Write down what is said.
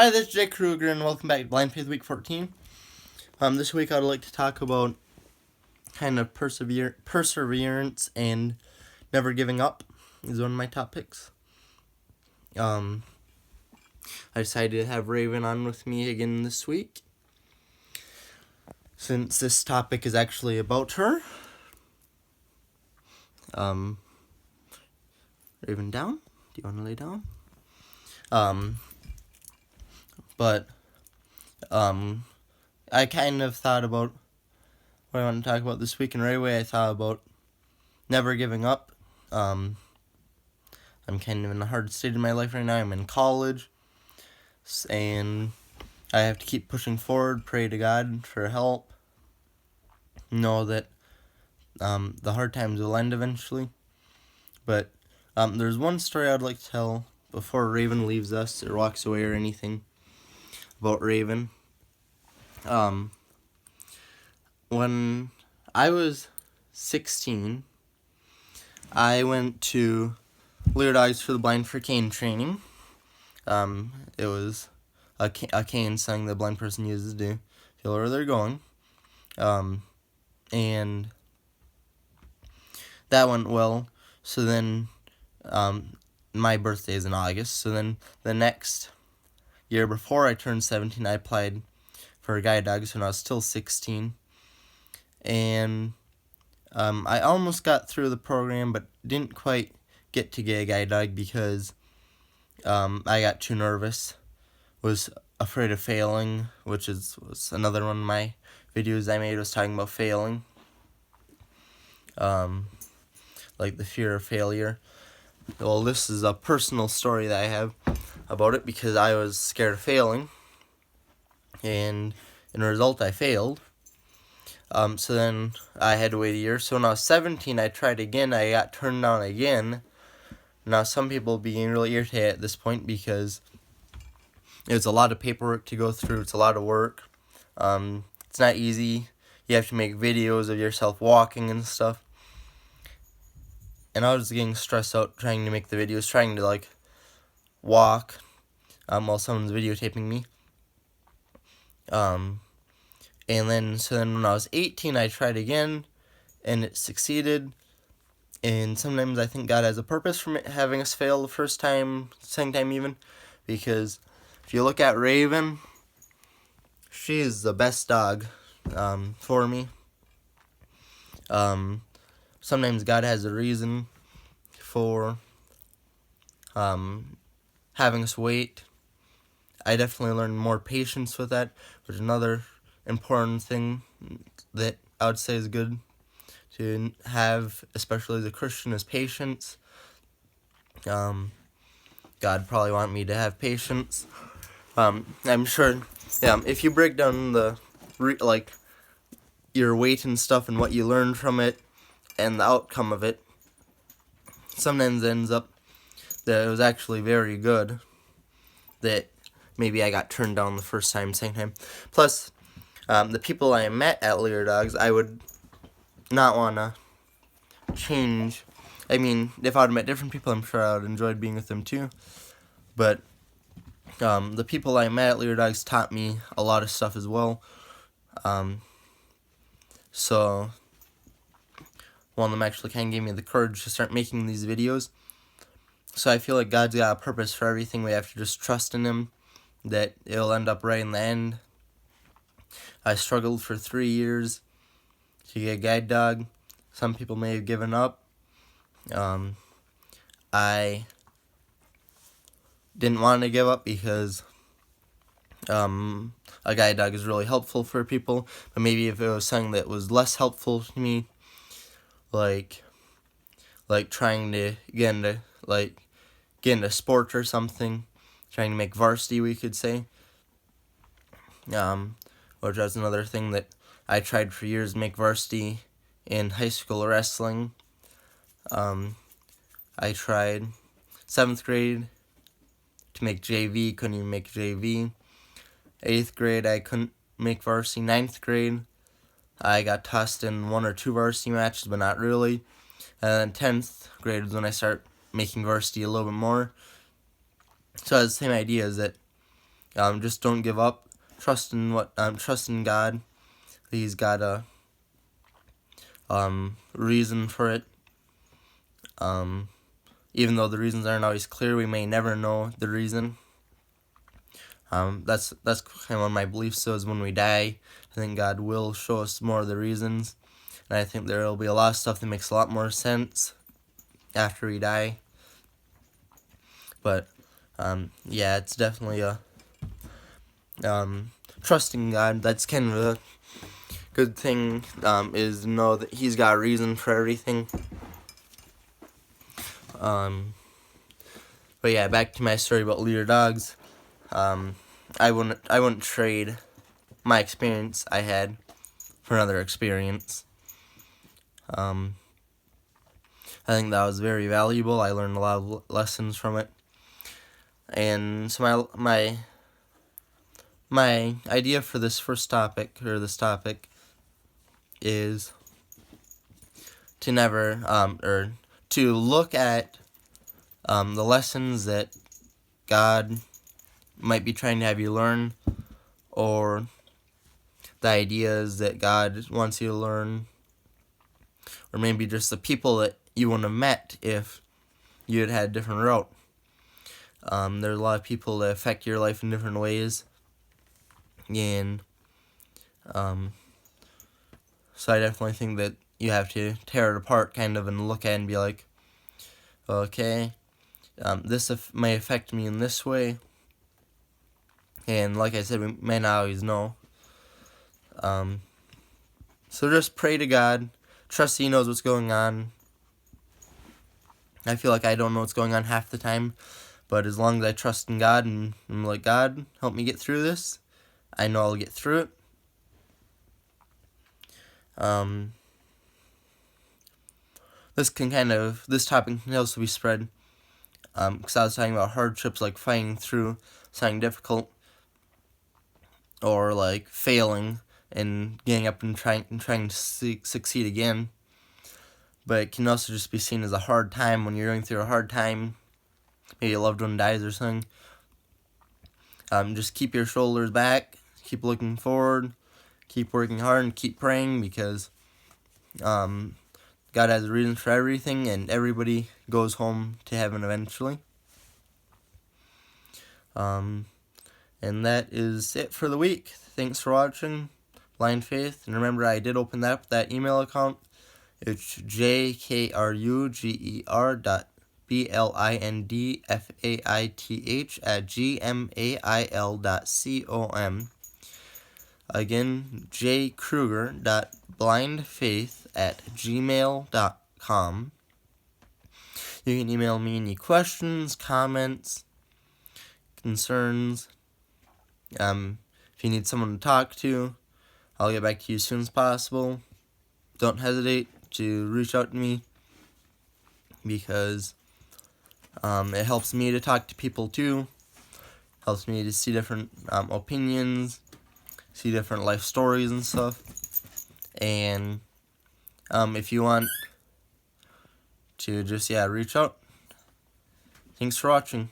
Hi, this is Jake Kruger, and welcome back to Blind Faith Week 14. This week I'd like to talk about kind of perseverance and never giving up is one of my topics. I decided to have Raven on with me again this week, since this topic is actually about her. Raven, down? Do you want to lay down? I kind of thought about what I want to talk about this week, and right away I thought about never giving up. I'm kind of in a hard state in my life right now. I'm in college, and I have to keep pushing forward, pray to God for help, know that the hard times will end eventually. But there's one story I'd like to tell before Raven leaves us or walks away or anything about Raven. When I was 16, I went to Lear Dogs for the Blind for cane training. It was a cane thing the blind person uses to feel where they're going. And that went well. So then, my birthday is in August. So then the next year before I turned 17, I applied for a guide dog when I was still 16. And I almost got through the program, but didn't quite get to get a guide dog because I got too nervous, was afraid of failing, which was another one of my videos I made was talking about failing, like the fear of failure. Well, this is a personal story that I have about it because I was scared of failing, and in a result I failed. So then I had to wait a year. So when I was 17, I tried again. I got turned down again. Now, some people being really irritated at this point because it's a lot of paperwork to go through. It's a lot of work. It's not easy. You have to make videos of yourself walking and stuff. And I was getting stressed out trying to make the videos, trying to, walk while someone's videotaping me. So then when I was 18, I tried again, and it succeeded. And sometimes I think God has a purpose for having us fail the first time, second time even, because if you look at Raven, she is the best dog for me. Sometimes God has a reason for having us wait. I definitely learned more patience with that, which is another important thing that I would say is good to have, especially as a Christian, is patience. God probably want me to have patience. I'm sure, if you break down your weight and stuff and what you learned from it and the outcome of it, sometimes it ends up that it was actually very good, that maybe I got turned down the first time, second time. Plus, the people I met at Lear Dogs, I would not want to change. I mean, if I would have met different people, I'm sure I would have enjoyed being with them too. But the people I met at Lear Dogs taught me a lot of stuff as well. So one of them actually kind of gave me the courage to start making these videos. So I feel like God's got a purpose for everything. We have to just trust in Him that it'll end up right in the end. I struggled for 3 years to get a guide dog. Some people may have given up. I didn't want to give up because a guide dog is really helpful for people. But maybe if it was something that was less helpful to me, like trying to get into sport or something, trying to make varsity, we could say. Which was another thing that I tried for years, make varsity in high school wrestling. I tried 7th grade to make JV, couldn't even make JV. 8th grade, I couldn't make varsity. 9th grade, I got tossed in 1 or 2 varsity matches, but not really. And then 10th grade was when I started making varsity a little bit more. So I had the same idea, is that Just don't give up. Trust in God. He's got a reason for it. Even though the reasons aren't always clear, we may never know the reason. That's kind of one of my beliefs. So is when we die, I think God will show us more of the reasons, and I think there will be a lot of stuff that makes a lot more sense after we die. But yeah, it's definitely a trusting God. That's kind of a good thing, is to know that He's got a reason for everything. But yeah, back to my story about leader dogs. I wouldn't trade my experience I had for another experience. I think that was very valuable. I learned a lot of lessons from it. And so my idea for this topic is to never or to look at the lessons that God might be trying to have you learn, or the ideas that God wants you to learn, or maybe just the people that you wouldn't have met if you had had a different route. There's a lot of people that affect your life in different ways, and so I definitely think that you have to tear it apart kind of and look at it and be like, okay, this may affect me in this way, and like I said, we may not always know. So just pray to God, trust He knows what's going on. I feel like I don't know what's going on half the time, but as long as I trust in God and I'm like, God, help me get through this, I know I'll get through it. This topic can also be spread, because I was talking about hardships like fighting through something difficult, or like failing and getting up and trying to succeed again. But it can also just be seen as a hard time when you're going through a hard time. Maybe a loved one dies or something. Just keep your shoulders back, keep looking forward, keep working hard, and keep praying, because God has a reason for everything, and everybody goes home to heaven eventually. And that is it for the week. Thanks for watching Blind Faith, and remember, I did open that email account. It's jkruger.blindfaith@gmail.com. Again, jkruger.blindfaith@gmail.com. You can email me any questions, comments, concerns. If you need someone to talk to, I'll get back to you as soon as possible. Don't hesitate to reach out to me, because it helps me to talk to people too. Helps me to see different opinions, see different life stories and stuff. And if you want to just reach out. Thanks for watching.